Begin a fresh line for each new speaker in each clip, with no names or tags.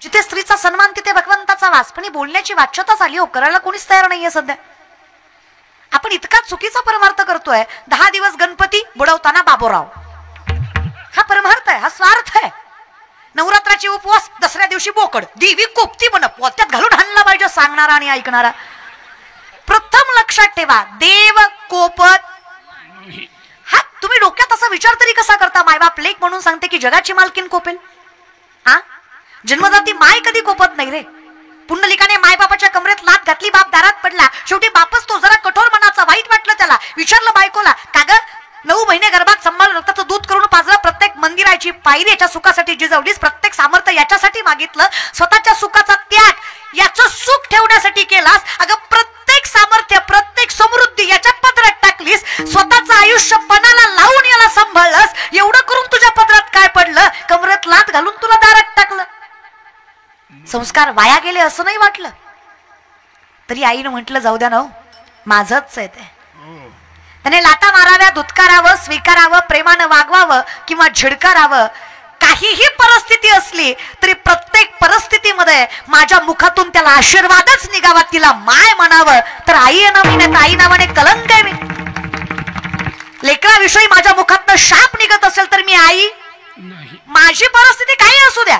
जिथे स्त्रीचा सन्मान तिथे भगवंताचा वास. पण ही बोलण्याची वाच्यता झाली हो, करायला कोणीच तयार नाहीये सध्या. आपण इतका चुकीचा परमार्थ करतोय. 10 दिवस गणपती, बुडवताना बाबूराव. हा परमार्थ आहे, हा स्वार्थ आहे. नवरात्राची उपवास, दसऱ्या दिवशी बोकड, देवी कोपती पण पोत्यात घालून हाणला पाहिजे सांगणारा आणि ऐकणारा. प्रथम लक्षात ठेवा, देव कोपत. हा तुम्ही डोक्यात असा विचार तरी कसा करता? मायबाप लेक म्हणून सांगते की जगाची मालकीन कोपेल. हा जन्मदाती माय कधी कोपत नाही रे. पुंडलिकाने मायबापाच्या कमरेत लात घातली, बाप दारात पडला. शेवटी बापच तो जरा कठोर मनाचा. वाईट वाटलं त्याला. विचारलं बायकोला, का ग 9 महिने गर्भात सांभाळून रक्ताचं दूध करून पाजलं. प्रत्येक मंदिराची पायरी याच्या सुखासाठी जिजवलीस. प्रत्येक सामर्थ्य याच्यासाठी मागितलं. स्वतःच्या सुखाचा त्याग याचं सुख ठेवण्यासाठी केलास. अगं प्रत्येक सामर्थ्य, प्रत्येक समृद्धी याच्या पदरात टाकलीस. स्वतःचं आयुष्य पणाला लावून याला सांभाळलंस. एवढं करून तुझ्या पदरात काय पडलं? कमरेत लात घालून तुला दारात टाकलं. संस्कार वाया गेले असं नाही वाटलं तरी आईनं म्हटलं जाऊ द्या ना, माझंच आहे ते. त्याने लाता माराव्या, धुतकारावं, स्वीकारावं, प्रेमानं वागवावं किंवा झिडकारावं. काहीही परिस्थिती असली तरी प्रत्येक परिस्थितीमध्ये माझ्या मुखातून त्याला आशीर्वादच निघावा. तिला माय म्हणावं. तर आई आहे ना मी, नाही आई नावाने कलंक आहे मी. लेकराविषयी माझ्या मुखातनं शाप निघत असेल तर मी आई. माझी परिस्थिती काही असू द्या,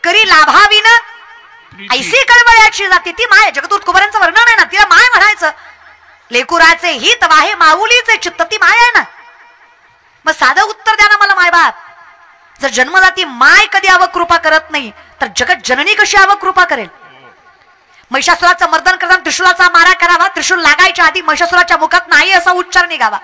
करी लाभावी ना ऐसी कळवळ्याची जाते ती माय. जगदूत कुमारांचं वर्णन आहे ना, तिला माय म्हणायचं. लेकुराचे हित वाहे माऊलीचे चित्त, ती माय आहे ना. मग साधं उत्तर द्या ना मला मायबाप. जर जन्मदाती माय कधी अवकृपा करत नाही तर जगत जननी कशी अवकृपा करेल? महिषासुराचं मर्दन करताना त्रिशूलाचा मारा करावा. त्रिशूल लागायच्या आधी महिषासुराच्या मुखात नाही असा उच्चार निघावा.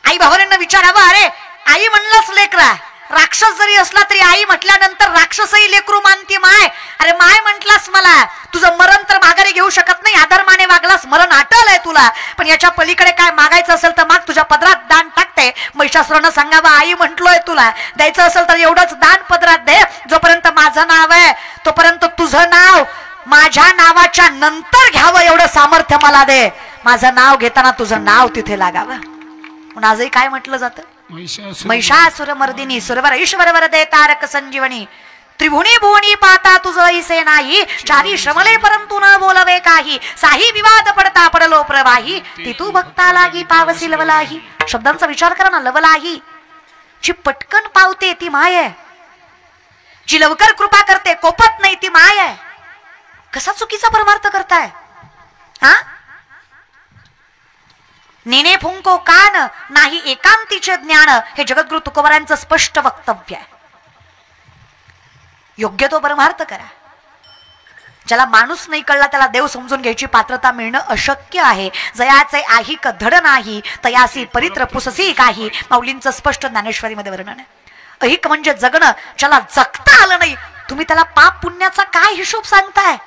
आई भावनेंना विचारावं, अरे आई म्हणलंच लेकरा, राक्षस जरी असला तरी आई म्हटल्यानंतर राक्षसही लेकरू मानते माय. अरे माय म्हटलास मला, तुझं मरण तर माघारी घेऊ शकत नाही. आधर्माने वागलास, मरण आटलंय तुला. पण याच्या पलीकडे काय मागायचं असेल तर माग, तुझ्या पदरात दान टाकते. महिषासुरानं सांगावं, आई म्हटलोय तुला, द्यायचं असेल तर एवढंच दान पदरात दे. जोपर्यंत माझं नाव आहे तोपर्यंत तुझं नाव माझ्या नावाच्या नंतर घ्यावं एवढं सामर्थ्य मला दे. माझं नाव घेताना तुझं नाव तिथे लागावं. म्हणून आजही काय म्हटलं जातं? महिषासुर मर्दिनी सुरवर ईश्वर वरदे तारक संजीवनी. त्रिभुवनी भुवनी पाता तुझ ऐसे नाही. चारी श्रमले परंतु न बोलवे काही. साही विवाद पडता पडलो प्रवाही. ती तू भक्ता लागी पावसी लवलाही. शब्दांचा विचार करा ना. लवलाही, जी पटकन पावते ती माय आहे. जी लवकर कृपा करते, कोपत नाही, ती माय आहे. कसा चुकीचा परमार्थ करताय हा? नेने फुंको कान नाही एकांतीचे ज्ञान, हे जगद्गुरु तुकोबारांचं स्पष्ट वक्तव्य आहे. योग्य तो परमार्थ करा. ज्याला माणूस नाही कळला त्याला देव समजून घ्यायची पात्रता मिळणं अशक्य आहे. जयाचे आहिक धड नाही, तयासी परित्र पुससी काही. माऊलींचं स्पष्ट ज्ञानेश्वरीमध्ये वर्णन आहे. अहिक म्हणजे जगणं. ज्याला जगता आलं नाही, तुम्ही त्याला पाप पुण्याचा काय हिशोब सांगताय?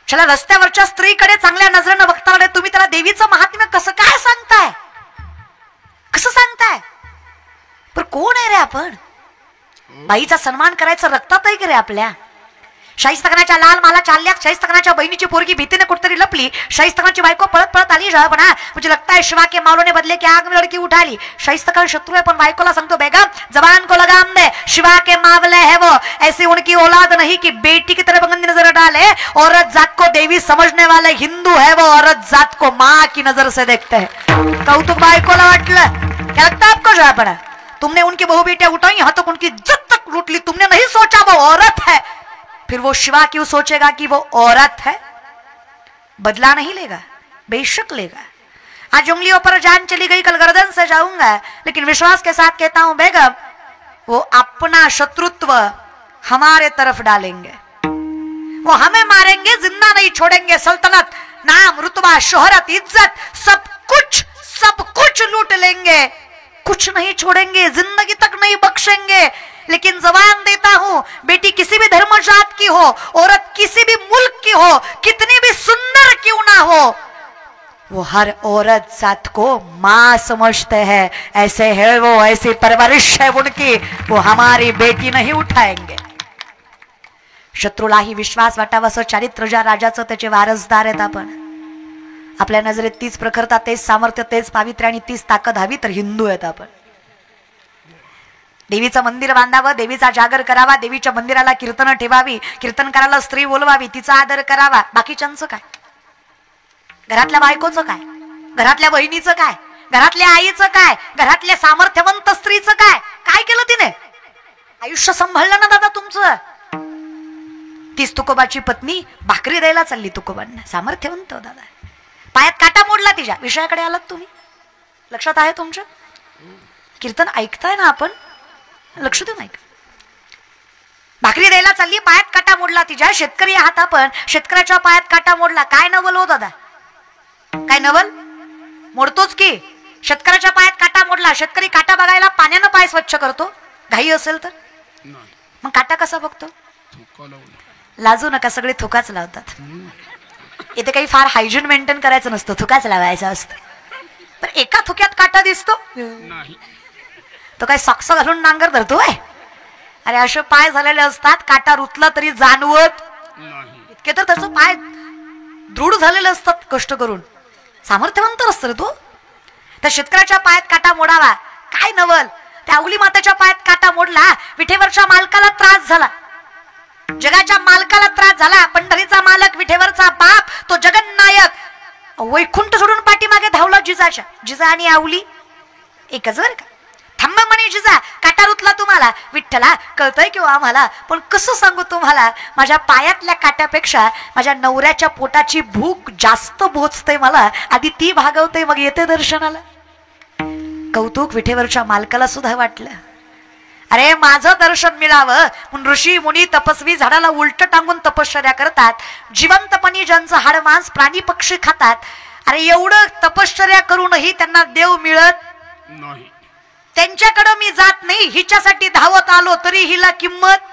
ज्याला रस्त्यावरच्या स्त्रीकडे चांगल्या नजरेनं बघता आलं, तुम्ही त्याला देवीचं महात्म्य कसं काय सांगताय? कसं सांगताय? पण कोण आहे रे आपण? बाईचा सन्मान करायचं रक्तातही की रे आपल्या. शाहिस्तखानाच्या लाल माला चालल्या. शाहिस्तखानाच्या बहिणीची पोरगी भीतीने कुठतरी लपली. शाहिस्तखानाची बायको पळत पळत आली. जळपणा मुझे लगता है शिवा के मावलों ने बदले की आग में लड़की उठा ली. शाहिस्तखान शत्रु है पण बायकोला सांगतो, बेगम जबान को लगाम दे, शिवा के मावले है वो, ऐसी उनकी औलाद नहीं कि बेटी की तरह बंदी नजर डाले. औरत जात को देवी समझने वाले हिंदू है वो, औरत जात को माँ की नजर से देखते हैं. कौतुक बायकोला वाटलं. क्या लगता है आपको जळपणा? तुमने उनकी बहु बेटियां उठाई, यहाँ तक उनकी इज्जत तक लूट ली. तुमने नहीं सोचा वो औरत है. फिर वो शिवा क्यों सोचेगा कि वो औरत है? बदला नहीं लेगा? बेशक लेगा. आज उंगलियों पर जान चली गई, कल गर्दन से जाऊंगा. लेकिन विश्वास के साथ कहता हूं बेगम, वो अपना शत्रुत्व हमारे तरफ डालेंगे. वो हमें मारेंगे, जिंदा नहीं छोड़ेंगे. सल्तनत, नाम, रुतबा, शोहरत, इज्जत सब कुछ लूट लेंगे. कुछ नहीं छोड़ेंगे, जिंदगी तक नहीं बख्शेंगे. लेकिन जबान देता हूं, बेटी किसी भी धर्म जात की हो, औरत किसी भी मुल्क की हो, कितनी भी सुंदर क्यों ना हो, वो हर औरत जात को मां समझते हैं. ऐसे है वो, ऐसी परवरिश है उनकी, वो हमारी बेटी नहीं उठाएंगे. शत्रूलाही विश्वास वाटावा असं चारित्र्य ज्या राजाचं, त्याचे वारसदार आहेत आपण. आपल्या नजरेत तीच प्रखरता, तेच सामर्थ्य, तेच पावित्र्य आणि तीच ताकद हवी तर हिंदू आहेत आपण. देवीचं मंदिर बांधावं, देवीचा जागर करावा, देवीच्या मंदिराला कीर्तन ठेवावी, कीर्तनकाराला स्त्री बोलवावी, तिचा आदर करावा. बाकीच्यांचं काय? घरातल्या बायकोचं काय? घरातल्या बहिणीचं काय? घरातल्या आईचं काय? घरातल्या सामर्थ्यवंत स्त्रीचं काय? काय केलं तिने? आयुष्य सांभाळलं ना दादा तुमचं. तीच तुकोबाची पत्नी भाकरी द्यायला चालली तुकोबांना. सामर्थ्यवंत दादा. पायात काटा मोडला तिच्या. विषयाकडे आलात तुम्ही? लक्षात आहे तुमच्या? कीर्तन ऐकताय ना आपण? लक्ष देऊन ऐक. भाकरी द्यायला चालली, पायात काटा मोडला तिच्या. शेतकरी आहात आपण, शेतकऱ्याच्या पायात काटा मोडला. काय नवल हो दादा? काय नवल? मोडतोच की. शेतकऱ्याच्या पायात काटा मोडला. शेतकरी काटा बघायला पाण्यानं पाय स्वच्छ करतो? घाई असेल तर मग काटा कसा बघतो? लाजू नका, सगळे थुकाच लावतात. इथे काही फार हायजीन मेंटेन करायचं नसतं, थुकाच लावायचं असतं. पण एका थुक्यात काटा दिसतो? तो काय सॉक्स घालून नांगर धरतोय? अरे असे पाय झालेले असतात, काटा रुतला तरी जाणवत इतके तर त्याचं पाय दृढ झालेले असतात कष्ट करून. सामर्थ्यवंत असतं रे तो. त्या शेतकऱ्याच्या पायात काटा मोडावा. काय नवल? त्या अवली माताच्या पायात काटा मोडला. विठेवरच्या मालकाला त्रास झाला, जगाच्या मालकाला त्रास झाला. पंढरीचा मालक, विठेवरचा बाप, तो जगन्नायक वैकुंठ सोडून पाठीमागे धावला जिजाच्या. जिजा आणि आवली एकच बर का. थांबा म्हणे जिजा, काटा रुतला तुम्हाला. विठ्ठला कळतंय किंवा आम्हाला, पण कसं सांगू तुम्हाला, माझ्या पायातल्या काट्यापेक्षा माझ्या नवऱ्याच्या पोटाची भूक जास्त बोचते मला. आधी ती भागवते मग येते दर्शनाला. कौतुक विठेवरच्या मालकाला सुद्धा वाटलं. अरे माझं दर्शन मिळावं म्हणून ऋषी मुनी तपस्वी झाडाला उलट टांगून तपश्चर्या करतात. जिवंतपणी ज्यांचं हाडमांस प्राणी पक्षी खातात. अरे एवढं तपश्चर्या करूनही त्यांना देव मिळत नाही. त्यांच्याकडे मी जात नाही, हिच्यासाठी धावत आलो तरी हिला किंमत.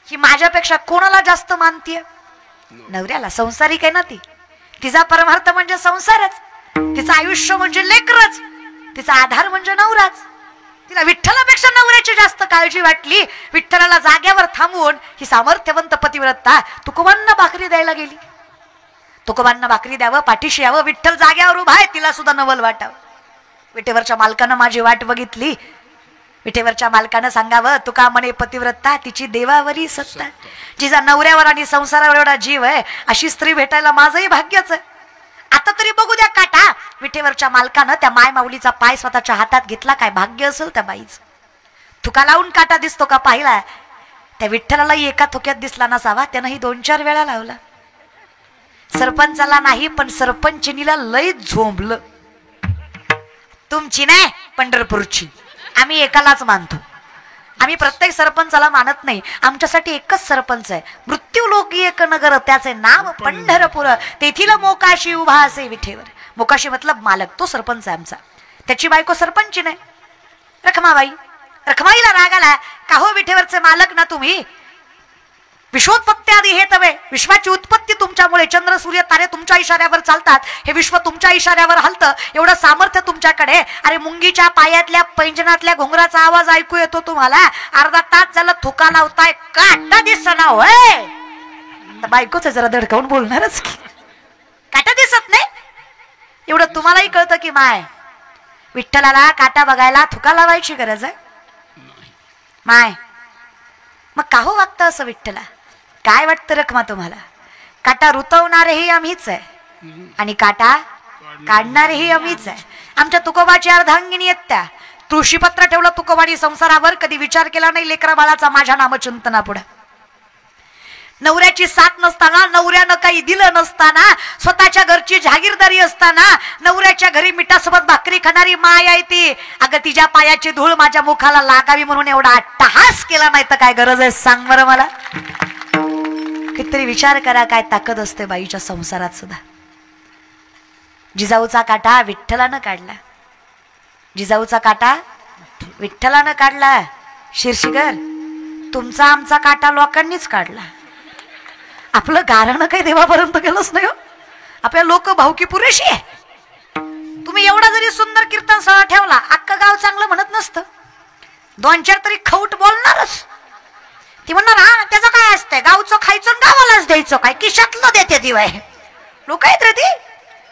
ही माझ्यापेक्षा कोणाला जास्त मानतीये? नवऱ्याला. संसारिक आहे ना ती. तिचा परमार्थ म्हणजे संसारच. तिचं आयुष्य म्हणजे लेकरच. तिचा आधार म्हणजे नवराच. तिला विठ्ठलापेक्षा नवऱ्याची जास्त काळजी वाटली. विठ्ठलाला जाग्यावर थांबवून ही सामर्थ्यवंत पतिव्रता तुकोबांना भाकरी द्यायला गेली. तुकोबांना भाकरी द्यावं, पाठीशी यावं. विठ्ठल जाग्यावर उभा आहे, तिला सुद्धा नवल वाटावं. विठेवरच्या मालकानं माझी वाट बघितली. विठेवरच्या मालकानं सांगावं, तुका म्हणे पतिव्रता तिची देवावरी सत्ता. जिचा नवऱ्यावर आणि संसारावर एवढा जीव आहे, अशी स्त्री भेटायला माझंही भाग्यच आहे. आता तरी बघू द्या काटा. विठेवरच्या मालकानं त्या माय माऊलीचा पाय स्वतःच्या हातात घेतला. काय भाग्य असेल त्या बाईच. थुका लावून काटा दिसतो का पाहिला? त्या विठ्ठलालाही एका थुक्यात दिसला नसावा, त्यानं ही 2-4 वेळा लावला. सरपंचाला नाही पण सरपंचिनीला लय झोंबलं. तुमची नाही, पंढरपूरची. आम्ही एकालाच मानतो. आम्ही प्रत्येक सरपंचाला मानत नाही. आमच्यासाठी एकच सरपंच आहे. मृत्यू लोकी एक नगर, त्याचे नाव पंढरपूर. तेथील मोकाशी उभा असे विठेवर. मोकाशी मतलब मालक, तो सरपंच आहे आमचा. त्याची बायको सरपंची नाही, रखमाबाई. रखमाईला राग आला, का हो विठेवरचे मालक ना तुम्ही? विश्वोत्पत्ती आधी हे तवे. विश्वाची उत्पत्ती तुमच्यामुळे. चंद्र सूर्य तारे तुमच्या इशाऱ्यावर चालतात. हे विश्व तुमच्या इशाऱ्यावर हलतं. एवढं सामर्थ्य तुमच्याकडे. अरे मुंगीच्या पायातल्या पैंजनातल्या घोंगराचा आवाज ऐकू येतो तुम्हाला. अर्धा तास झालं थुका लावताय, काटा दिसना होय. बायकोच जरा धडकावून बोलणारच की, काटा दिसत नाही. एवढं तुम्हालाही कळतं की माय, विठ्ठलाला काटा बघायला थुका लावायची गरज आहे माय. मग का हो वागतं असं विठ्ठला? काय वाटतं रखमा तुम्हाला? काटा रुतवणारेही आम्हीच आहे आणि काटा काढणारेही आम्हीच आहे. आमच्या तुकोबाची अर्धांगिनी आहेत त्या. तुळशीपत्र ठेवलं तुकोबानी संसारावर. कधी विचार केला नाही लेकरा बाळाचा माझ्या नामचिंतना पुढे. नवऱ्याची साथ नसताना, नवऱ्यानं काही दिलं नसताना, स्वतःच्या घरची जहागीरदारी असताना, नवऱ्याच्या घरी मिठासोबत भाकरी खाणारी माय आहे ती. अगं तिच्या पायाची धूळ माझ्या मुखाला लागावी म्हणून एवढा अट्टहास केला नाही तर काय गरज आहे सांग बरं मला? कितीतरी विचार करा, काय ताकद असते बाईच्या संसारात सुद्धा. जिजाऊचा काटा विठ्ठलानं काढला. जिजाऊचा काटा विठ्ठलानं काढला. शिरशीकर, तुमचा आमचा काटा लोकांनीच काढला. आपलं गारणं काही देवापर्यंत गेलंच नाही हो. आपल्या लोक भावकी पुरेशी आहे. तुम्ही एवढा जरी सुंदर कीर्तन सह ठेवला, अख्खं गाव चांगलं म्हणत नसतं. 2-4 तरी खौट बोलणारच. ती म्हणणार हा त्याचं काय असतंय, गावचं खायचं गावालाच द्यायचं काय, किशातलं देते दिवाय. लोक आहेत रे ती.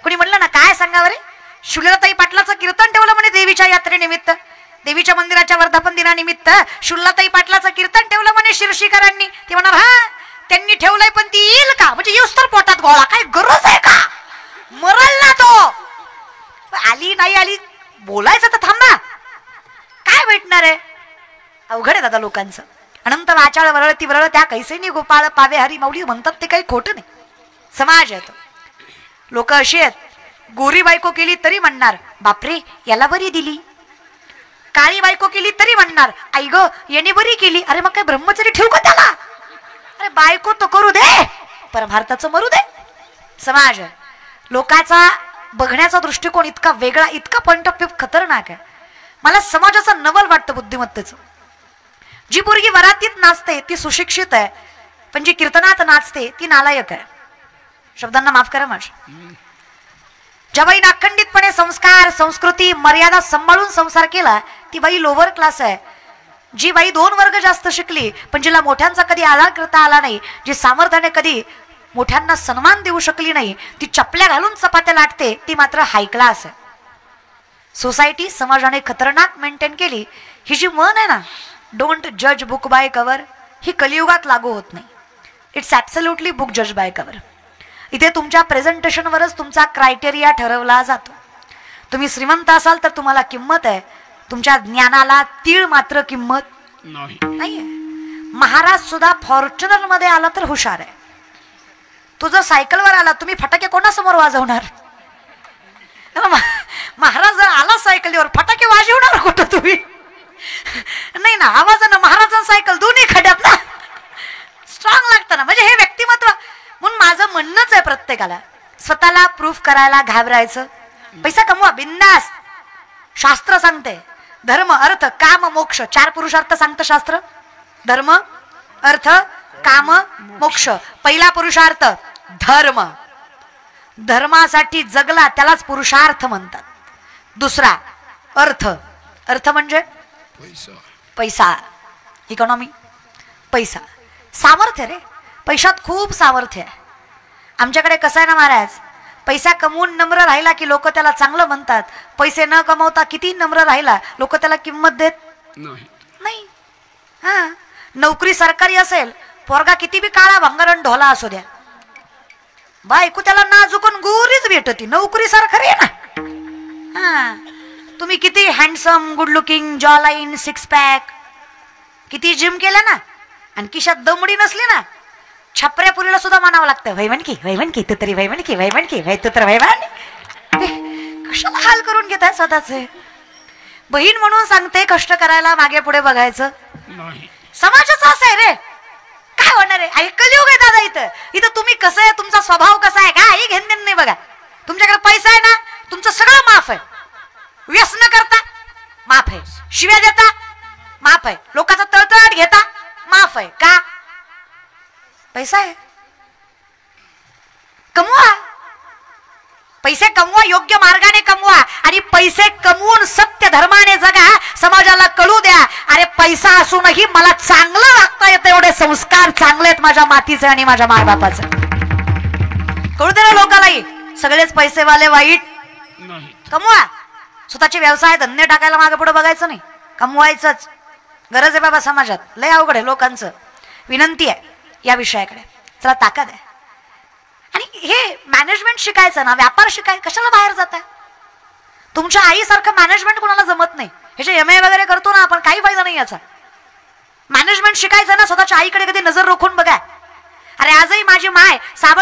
कोणी म्हणलं ना काय सांगा बरे, शुलेलाताई पाटलाचं कीर्तन ठेवलं म्हणे देवीच्या यात्रेनिमित्त. देवीच्या मंदिराच्या वर्धापन दिनानिमित्त शुल्लाताई पाटलाचं कीर्तन ठेवलं म्हणे शिरशीकरांनी. ते म्हणणार हा त्यांनी ठेवलंय पण ती येईल का, म्हणजे येऊस तर पोटात गोळा, काय गरज आहे का, मरल ना तो. आली नाही आली बोलायचं तर थांब ना, काय भेटणार आहे. अवघड आहे दादा लोकांचं. अनंत वाचाळ वरळती वरळ त्या कैसेनी गोपाळ पावे हरी माऊली म्हणतात ते काही खोटं नाही. समाज आहे तो. लोक अशी आहेत, गोरी बायको केली तरी म्हणणार बापरे याला बरी दिली, काळी बायको केली तरी म्हणणार आई ग याने बरी केली. अरे मग काय ब्रह्मचर्य ठेवू का त्याला, अरे बायको तो करू दे, परमार्थाचं मरू दे. समाज आहे. लोकांचा बघण्याचा दृष्टिकोन इतका वेगळा, इतका पॉइंट ऑफ व्ह्यू खतरनाक आहे. मला समाजाचं नवल वाटतं बुद्धिमत्तेचं. जी पोरगी वरातीत नाचते ती सुशिक्षित आहे, पण जी कीर्तनात नाचते ती नालायक आहे. शब्दांना माफ करा माझ्या. ज्या बाईने अखंडितपणे संस्कार संस्कृती मर्यादा सांभाळून संसार केला ती बाई लोअर क्लास आहे. जी बाई 2 वर्ग जास्त शिकली पण जिला मोठ्यांचा कधी आदर करता आला नाही, जी सामर्थ्याने कधी मोठ्यांना सन्मान देऊ शकली नाही, ती चपल्या घालून चपात्या लाटते, ती मात्र हाय क्लास आहे. सोसायटी समाजाने खतरनाक मेंटेन केली. ही जी म्हण आहे ना, डोंट जज बुक बाय कवर, ही कलियुगात लागू होत नाही. इट्स ॲब्सोल्युटली बुक जज बाय कवर. इथे तुमच्या प्रेझेंटेशनवरच तुमचा क्रायटेरिया ठरवला जातो. तुम्ही श्रीमंत असाल तर तुम्हाला किंमत आहे, तुमच्या ज्ञानाला तीळ मात्र किंमत नाही. महाराज सुद्धा फॉर्च्युनर मध्ये आला तर हुशार आहे. तो जर सायकलवर आला, तुम्ही फटाके कोणासमोर वाजवणार. महाराज जर आला सायकलीवर, फटाके वाजवणार कुठं तुम्ही, नाही ना. आवाजानं महाराजांना सायकल दोन्ही खड्यात ना, स्ट्रॉंग लागतं ना. म्हणजे हे व्यक्तिमत्व. म्हणून माझं म्हणणंच आहे प्रत्येकाला, स्वतःला प्रूफ करायला घाबरायचं. पैसा कमवा बिंदास. शास्त्र सांगते धर्म अर्थ काम मोक्ष, 4 पुरुषार्थ सांगतं शास्त्र. धर्म अर्थ काम मोक्ष. पहिला पुरुषार्थ धर्म, धर्मासाठी जगला त्यालाच पुरुषार्थ म्हणतात. दुसरा अर्थ, अर्थ म्हणजे पैसा, इकॉनॉमी, पैसा, सामर्थ्य रे. पैशात खूप सामर्थ्य आहे. आमच्याकडे कसं आहे ना महाराज, पैसा कमवून नम्र राहिला की लोक त्याला चांगलं म्हणतात. पैसे न कमवता किती नम्र राहिला लोक त्याला किंमत देत नाही. हा, नोकरी सरकारी असेल, पोरगा किती बी काळा भंगारण ढोला असू द्या, बायको त्याला नाजुकून गोरीच भेटती, नोकरी सरकारी आहे ना. हा, तुम्ही किती हँडसम गुड लुकिंग जॉ लाईन सिक्स पॅक किती जिम केलं ना, आणि किशात दमडी नसली ना, छपऱ्यापुरीला सुद्धा म्हणावं लागतं वैवणकी तू तरी वैवणकी तू तर वैवान. कशाला हाल करून घेताय स्वतःचे. बहीण म्हणून सांगते कष्ट करायला, मागे पुढे बघायचं नाही. समाजाचं असं आहे रे, काय होणार आहे. कलियुग आहे दादा. इथं तुम्ही कसं आहे, तुमचा स्वभाव कसा आहे, काही घेण देण नाही. बघा तुमच्याकडे पैसा आहे ना, तुमचं सगळं माफ आहे. व्यसन करता माफ आहे, शिव्या देता माफ आहे, लोकांचा तळतळाट घेता माफ आहे. का? पैसा आहे. कमवा, पैसे कमवा, योग्य मार्गाने कमवा, आणि पैसे कमवून सत्य धर्माने जगा, समाजाला कळू द्या अरे पैसा असूनही मला चांगलं वागता येतं, एवढे संस्कार चांगले आहेत माझ्या मातीचे आणि माझ्या मायबापाचे. कळू दे ना लोकांनाही. सगळेच पैसेवाले वाईट नाही. कमवा, स्वतःचे व्यवसाय धंदे टाकायला मागे पुढे बघायचं नाही, कमवायचंच. गरज आहे बाबा समाजात, लय अवघड आहे लोकांचं. विनंती आहे या विषयाकडे चला ताकद आहे. आणि हे मॅनेजमेंट शिकायचं ना, व्यापार शिकाय, कशाला बाहेर जाताय. तुमच्या आईसारखं मॅनेजमेंट कोणाला जमत नाही. हे जे MA वगैरे करतो ना आपण, काही फायदा नाही याचा. मॅनेजमेंट शिकायचं ना, स्वतःच्या आईकडे कधी नजर रोखून बघा. अरे आजही माझी माय साबण